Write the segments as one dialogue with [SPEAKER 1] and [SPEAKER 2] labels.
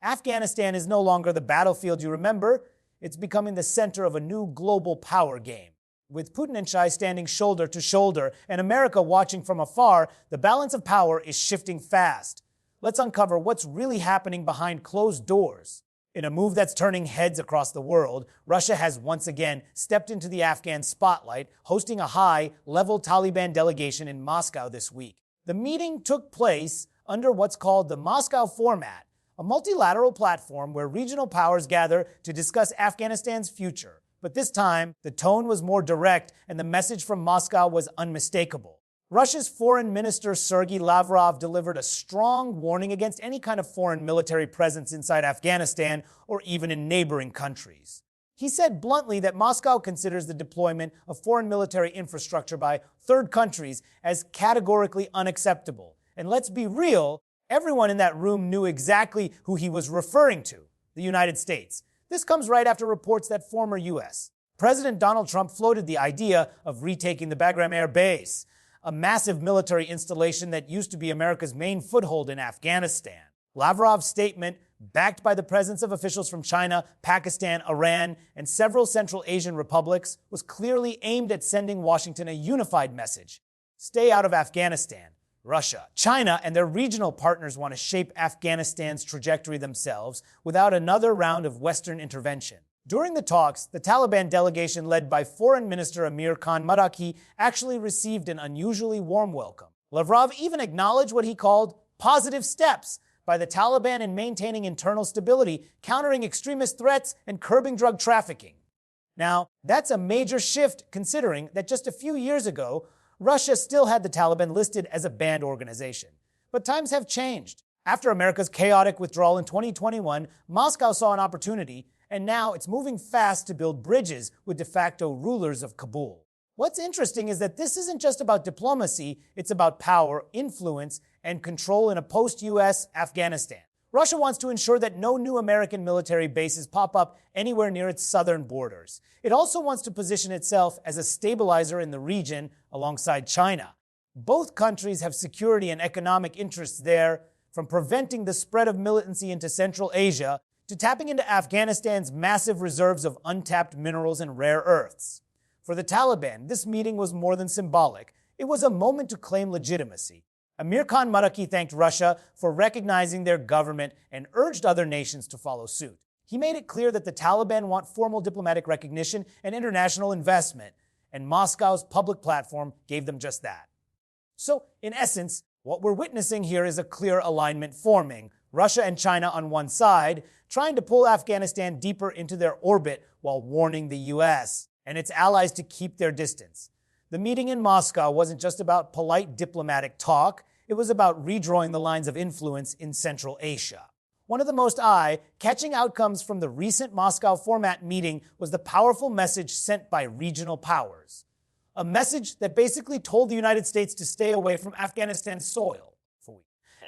[SPEAKER 1] Afghanistan is no longer the battlefield you remember. It's becoming the center of a new global power game. With Putin and Xi standing shoulder to shoulder and America watching from afar, the balance of power is shifting fast. Let's uncover what's really happening behind closed doors. In a move that's turning heads across the world, Russia has once again stepped into the Afghan spotlight, hosting a high-level Taliban delegation in Moscow this week. The meeting took place under what's called the Moscow format, a multilateral platform where regional powers gather to discuss Afghanistan's future. But this time, the tone was more direct and the message from Moscow was unmistakable. Russia's Foreign Minister Sergei Lavrov delivered a strong warning against any kind of foreign military presence inside Afghanistan or even in neighboring countries. He said bluntly that Moscow considers the deployment of foreign military infrastructure by third countries as categorically unacceptable. And let's be real, everyone in that room knew exactly who he was referring to, the United States. This comes right after reports that former U.S. President Donald Trump floated the idea of retaking the Bagram Air Base, a massive military installation that used to be America's main foothold in Afghanistan. Lavrov's statement, backed by the presence of officials from China, Pakistan, Iran, and several Central Asian republics, was clearly aimed at sending Washington a unified message. Stay out of Afghanistan. Russia, China, and their regional partners want to shape Afghanistan's trajectory themselves without another round of Western intervention. During the talks, the Taliban delegation led by Foreign Minister Amir Khan Muttaqi actually received an unusually warm welcome. Lavrov even acknowledged what he called positive steps by the Taliban in maintaining internal stability, countering extremist threats, and curbing drug trafficking. Now, that's a major shift considering that just a few years ago, Russia still had the Taliban listed as a banned organization. But times have changed. After America's chaotic withdrawal in 2021, Moscow saw an opportunity, and now it's moving fast to build bridges with de facto rulers of Kabul. What's interesting is that this isn't just about diplomacy, it's about power, influence, and control in a post-US Afghanistan. Russia wants to ensure that no new American military bases pop up anywhere near its southern borders. It also wants to position itself as a stabilizer in the region alongside China. Both countries have security and economic interests there, from preventing the spread of militancy into Central Asia to tapping into Afghanistan's massive reserves of untapped minerals and rare earths. For the Taliban, this meeting was more than symbolic. It was a moment to claim legitimacy. Amir Khan Muttaqi thanked Russia for recognizing their government and urged other nations to follow suit. He made it clear that the Taliban want formal diplomatic recognition and international investment, and Moscow's public platform gave them just that. So, in essence, what we're witnessing here is a clear alignment forming. Russia and China on one side, trying to pull Afghanistan deeper into their orbit while warning the US and its allies to keep their distance. The meeting in Moscow wasn't just about polite diplomatic talk, it was about redrawing the lines of influence in Central Asia. One of the most eye-catching outcomes from the recent Moscow format meeting was the powerful message sent by regional powers. A message that basically told the United States to stay away from Afghanistan's soil.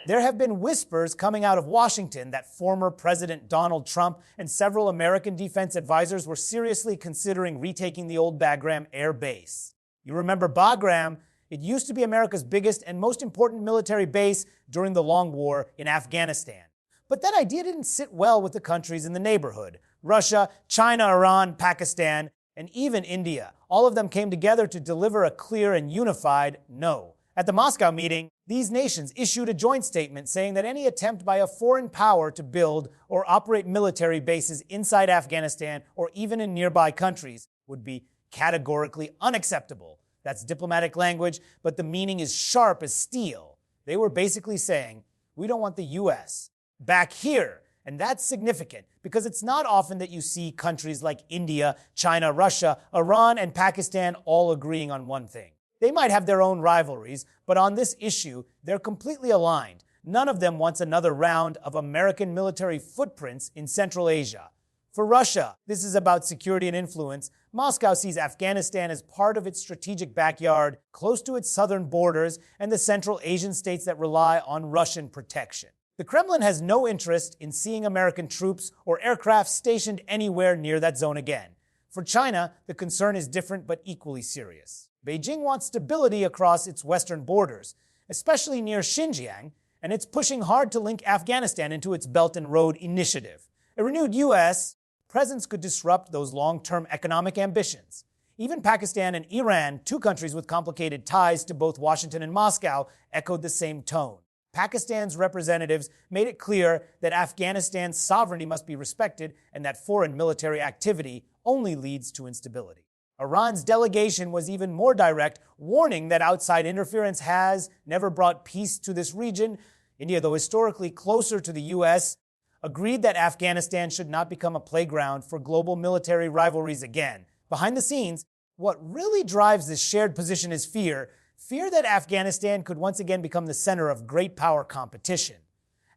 [SPEAKER 1] There have been whispers coming out of Washington that former President Donald Trump and several American defense advisors were seriously considering retaking the old Bagram Air Base. You remember Bagram? It used to be America's biggest and most important military base during the Long War in Afghanistan. But that idea didn't sit well with the countries in the neighborhood. Russia, China, Iran, Pakistan, and even India. All of them came together to deliver a clear and unified no. At the Moscow meeting, these nations issued a joint statement saying that any attempt by a foreign power to build or operate military bases inside Afghanistan or even in nearby countries would be categorically unacceptable. That's diplomatic language, but the meaning is sharp as steel. They were basically saying, we don't want the US back here. And that's significant because it's not often that you see countries like India, China, Russia, Iran, and Pakistan all agreeing on one thing. They might have their own rivalries, but on this issue, they're completely aligned. None of them wants another round of American military footprints in Central Asia. For Russia, this is about security and influence. Moscow sees Afghanistan as part of its strategic backyard, close to its southern borders, and the Central Asian states that rely on Russian protection. The Kremlin has no interest in seeing American troops or aircraft stationed anywhere near that zone again. For China, the concern is different but equally serious. Beijing wants stability across its western borders, especially near Xinjiang, and it's pushing hard to link Afghanistan into its Belt and Road Initiative. A renewed U.S. presence could disrupt those long-term economic ambitions. Even Pakistan and Iran, two countries with complicated ties to both Washington and Moscow, echoed the same tone. Pakistan's representatives made it clear that Afghanistan's sovereignty must be respected and that foreign military activity only leads to instability. Iran's delegation was even more direct, warning that outside interference has never brought peace to this region. India, though historically closer to the U.S., agreed that Afghanistan should not become a playground for global military rivalries again. Behind the scenes, what really drives this shared position is fear that Afghanistan could once again become the center of great power competition.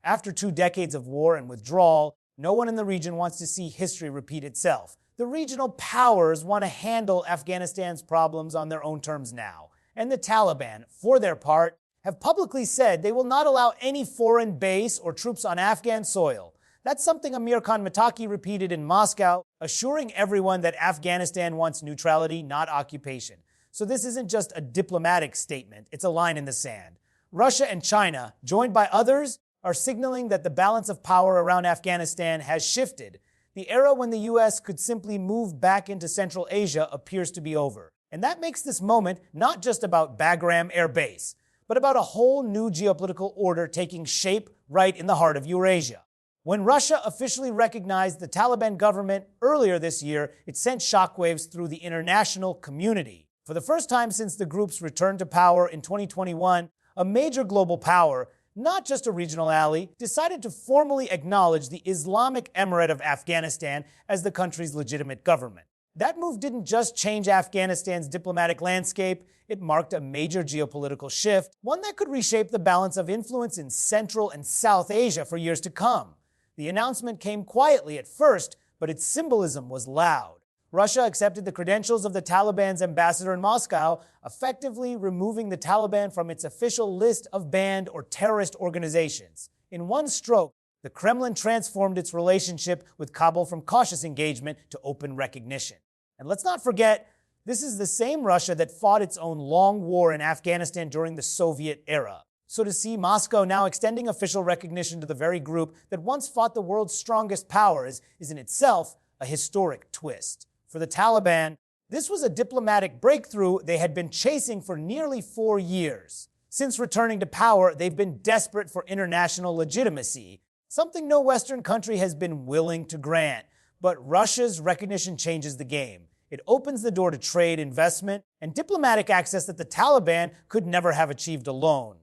[SPEAKER 1] After 2 decades of war and withdrawal, no one in the region wants to see history repeat itself. The regional powers want to handle Afghanistan's problems on their own terms now. And the Taliban, for their part, have publicly said they will not allow any foreign base or troops on Afghan soil. That's something Amir Khan Muttaqi repeated in Moscow, assuring everyone that Afghanistan wants neutrality, not occupation. So this isn't just a diplomatic statement, it's a line in the sand. Russia and China, joined by others, are signaling that the balance of power around Afghanistan has shifted. The era when the U.S. could simply move back into Central Asia appears to be over. And that makes this moment not just about Bagram Air Base, but about a whole new geopolitical order taking shape right in the heart of Eurasia. When Russia officially recognized the Taliban government earlier this year, it sent shockwaves through the international community. For the first time since the group's return to power in 2021, a major global power, not just a regional ally, decided to formally acknowledge the Islamic Emirate of Afghanistan as the country's legitimate government. That move didn't just change Afghanistan's diplomatic landscape, it marked a major geopolitical shift, one that could reshape the balance of influence in Central and South Asia for years to come. The announcement came quietly at first, but its symbolism was loud. Russia accepted the credentials of the Taliban's ambassador in Moscow, effectively removing the Taliban from its official list of banned or terrorist organizations. In one stroke, the Kremlin transformed its relationship with Kabul from cautious engagement to open recognition. And let's not forget, this is the same Russia that fought its own long war in Afghanistan during the Soviet era. So to see Moscow now extending official recognition to the very group that once fought the world's strongest powers is in itself a historic twist. For the Taliban, this was a diplomatic breakthrough they had been chasing for nearly 4 years. Since returning to power, they've been desperate for international legitimacy, something no Western country has been willing to grant. But Russia's recognition changes the game. It opens the door to trade, investment, and diplomatic access that the Taliban could never have achieved alone.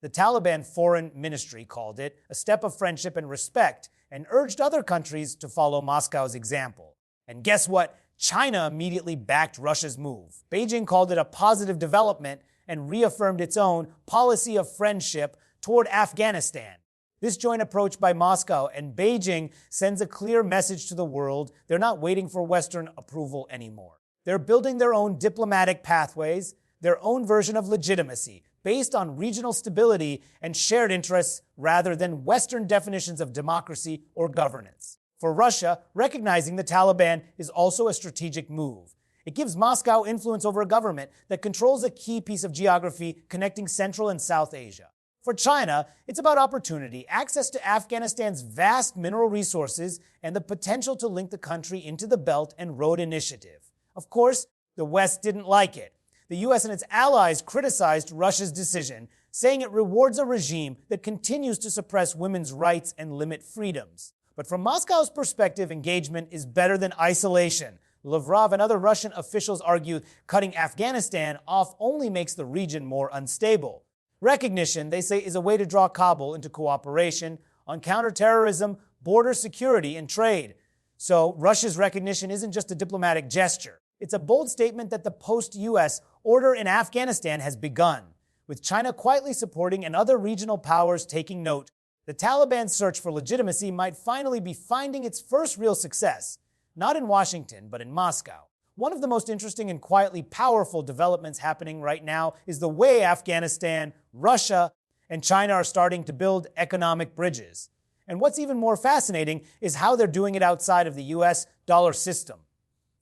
[SPEAKER 1] The Taliban Foreign Ministry called it a step of friendship and respect and urged other countries to follow Moscow's example. And guess what? China immediately backed Russia's move. Beijing called it a positive development and reaffirmed its own policy of friendship toward Afghanistan. This joint approach by Moscow and Beijing sends a clear message to the world. They're not waiting for Western approval anymore. They're building their own diplomatic pathways, their own version of legitimacy, based on regional stability and shared interests rather than Western definitions of democracy or governance. For Russia, recognizing the Taliban is also a strategic move. It gives Moscow influence over a government that controls a key piece of geography connecting Central and South Asia. For China, it's about opportunity, access to Afghanistan's vast mineral resources, and the potential to link the country into the Belt and Road Initiative. Of course, the West didn't like it. The U.S. and its allies criticized Russia's decision, saying it rewards a regime that continues to suppress women's rights and limit freedoms. But from Moscow's perspective, engagement is better than isolation. Lavrov and other Russian officials argue cutting Afghanistan off only makes the region more unstable. Recognition, they say, is a way to draw Kabul into cooperation on counterterrorism, border security, and trade. So Russia's recognition isn't just a diplomatic gesture. It's a bold statement that the post-U.S. order in Afghanistan has begun. With China quietly supporting and other regional powers taking note, the Taliban's search for legitimacy might finally be finding its first real success, not in Washington, but in Moscow. One of the most interesting and quietly powerful developments happening right now is the way Afghanistan, Russia, and China are starting to build economic bridges. And what's even more fascinating is how they're doing it outside of the U.S. dollar system.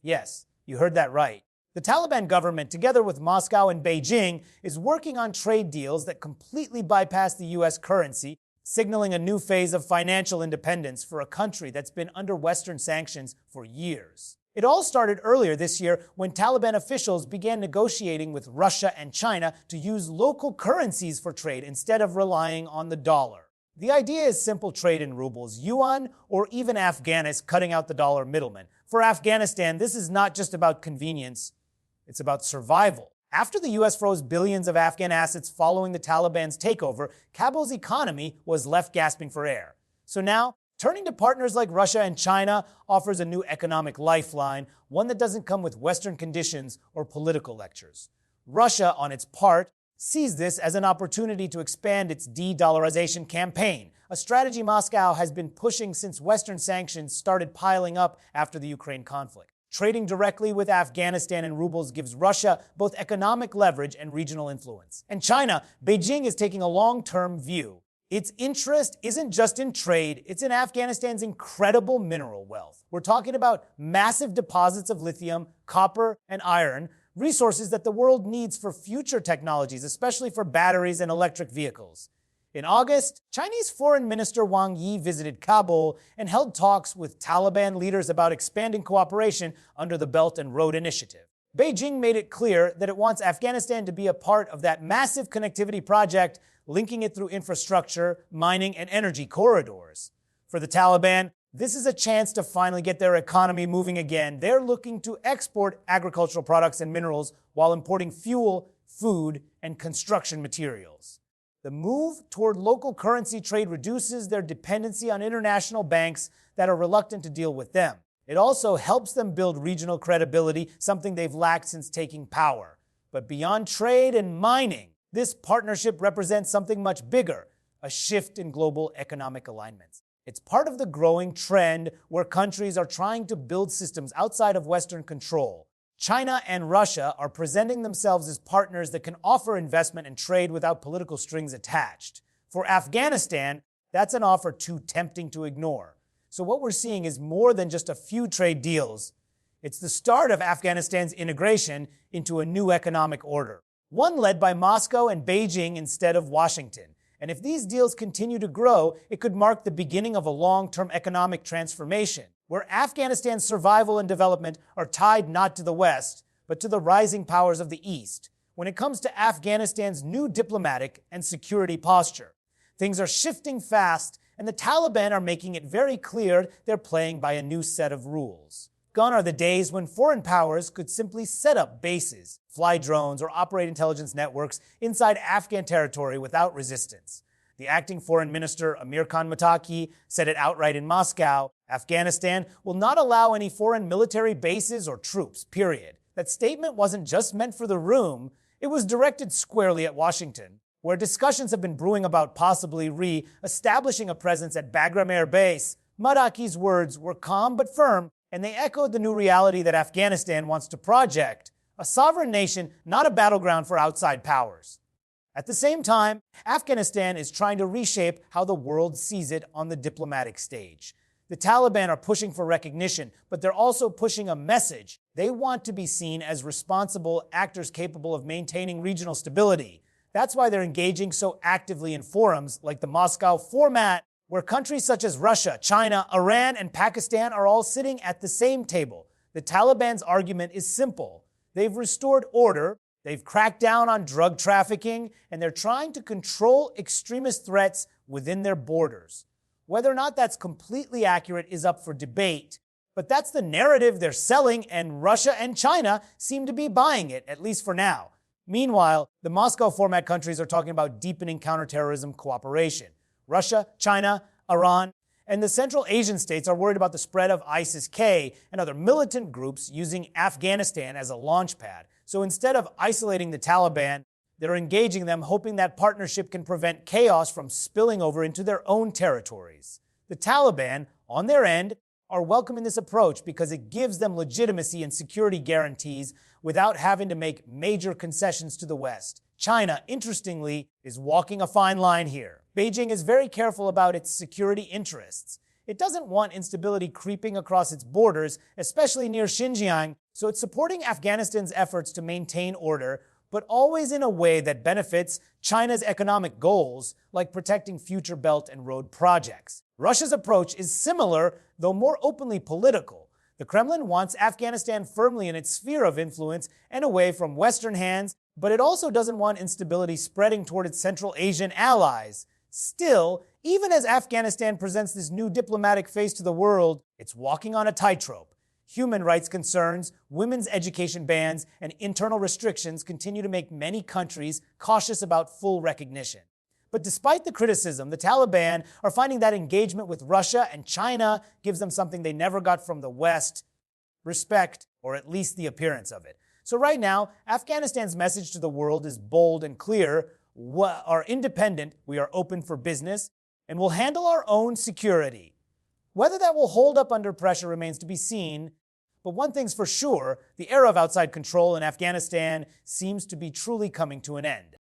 [SPEAKER 1] Yes, you heard that right. The Taliban government, together with Moscow and Beijing, is working on trade deals that completely bypass the US currency, signaling a new phase of financial independence for a country that's been under Western sanctions for years. It all started earlier this year when Taliban officials began negotiating with Russia and China to use local currencies for trade instead of relying on the dollar. The idea is simple trade in rubles, yuan, or even Afghanis, cutting out the dollar middleman. For Afghanistan, this is not just about convenience, it's about survival. After the US froze billions of Afghan assets following the Taliban's takeover, Kabul's economy was left gasping for air. So now, turning to partners like Russia and China offers a new economic lifeline, one that doesn't come with Western conditions or political lectures. Russia, on its part, sees this as an opportunity to expand its de-dollarization campaign, a strategy Moscow has been pushing since Western sanctions started piling up after the Ukraine conflict. Trading directly with Afghanistan in rubles gives Russia both economic leverage and regional influence. And China, Beijing is taking a long-term view. Its interest isn't just in trade, it's in Afghanistan's incredible mineral wealth. We're talking about massive deposits of lithium, copper, and iron, resources that the world needs for future technologies, especially for batteries and electric vehicles. In August, Chinese Foreign Minister Wang Yi visited Kabul and held talks with Taliban leaders about expanding cooperation under the Belt and Road Initiative. Beijing made it clear that it wants Afghanistan to be a part of that massive connectivity project, linking it through infrastructure, mining, and energy corridors. For the Taliban, this is a chance to finally get their economy moving again. They're looking to export agricultural products and minerals while importing fuel, food, and construction materials. The move toward local currency trade reduces their dependency on international banks that are reluctant to deal with them. It also helps them build regional credibility, something they've lacked since taking power. But beyond trade and mining, this partnership represents something much bigger, a shift in global economic alignments. It's part of the growing trend where countries are trying to build systems outside of Western control. China and Russia are presenting themselves as partners that can offer investment and trade without political strings attached. For Afghanistan, that's an offer too tempting to ignore. So what we're seeing is more than just a few trade deals. It's the start of Afghanistan's integration into a new economic order, one led by Moscow and Beijing instead of Washington. And if these deals continue to grow, it could mark the beginning of a long-term economic transformation, where Afghanistan's survival and development are tied not to the West, but to the rising powers of the East. When it comes to Afghanistan's new diplomatic and security posture, things are shifting fast, and the Taliban are making it very clear they're playing by a new set of rules. Gone are the days when foreign powers could simply set up bases, fly drones, or operate intelligence networks inside Afghan territory without resistance. The acting foreign minister, Amir Khan Muttaqi, said it outright in Moscow: Afghanistan will not allow any foreign military bases or troops, period. That statement wasn't just meant for the room, it was directed squarely at Washington, where discussions have been brewing about possibly re-establishing a presence at Bagram Air Base. Muttaqi's words were calm but firm, and they echoed the new reality that Afghanistan wants to project: a sovereign nation, not a battleground for outside powers. At the same time, Afghanistan is trying to reshape how the world sees it on the diplomatic stage. The Taliban are pushing for recognition, but they're also pushing a message. They want to be seen as responsible actors capable of maintaining regional stability. That's why they're engaging so actively in forums like the Moscow format, where countries such as Russia, China, Iran, and Pakistan are all sitting at the same table. The Taliban's argument is simple. They've restored order, they've cracked down on drug trafficking, and they're trying to control extremist threats within their borders. Whether or not that's completely accurate is up for debate, but that's the narrative they're selling, and Russia and China seem to be buying it, at least for now. Meanwhile, the Moscow format countries are talking about deepening counterterrorism cooperation. Russia, China, Iran, and the Central Asian states are worried about the spread of ISIS-K and other militant groups using Afghanistan as a launchpad. So instead of isolating the Taliban, they're engaging them, hoping that partnership can prevent chaos from spilling over into their own territories. The Taliban, on their end, are welcoming this approach because it gives them legitimacy and security guarantees without having to make major concessions to the West. China, interestingly, is walking a fine line here. Beijing is very careful about its security interests. It doesn't want instability creeping across its borders, especially near Xinjiang, So it's supporting Afghanistan's efforts to maintain order, but always in a way that benefits China's economic goals, like protecting future Belt and Road projects. Russia's approach is similar, though more openly political. The Kremlin wants Afghanistan firmly in its sphere of influence and away from Western hands, but it also doesn't want instability spreading toward its Central Asian allies. Still, even as Afghanistan presents this new diplomatic face to the world, it's walking on a tightrope. Human rights concerns, women's education bans, and internal restrictions continue to make many countries cautious about full recognition. But despite the criticism, the Taliban are finding that engagement with Russia and China gives them something they never got from the West: respect, or at least the appearance of it. So right now, Afghanistan's message to the world is bold and clear. We are independent, we are open for business, and we'll handle our own security. Whether that will hold up under pressure remains to be seen, but one thing's for sure, the era of outside control in Afghanistan seems to be truly coming to an end.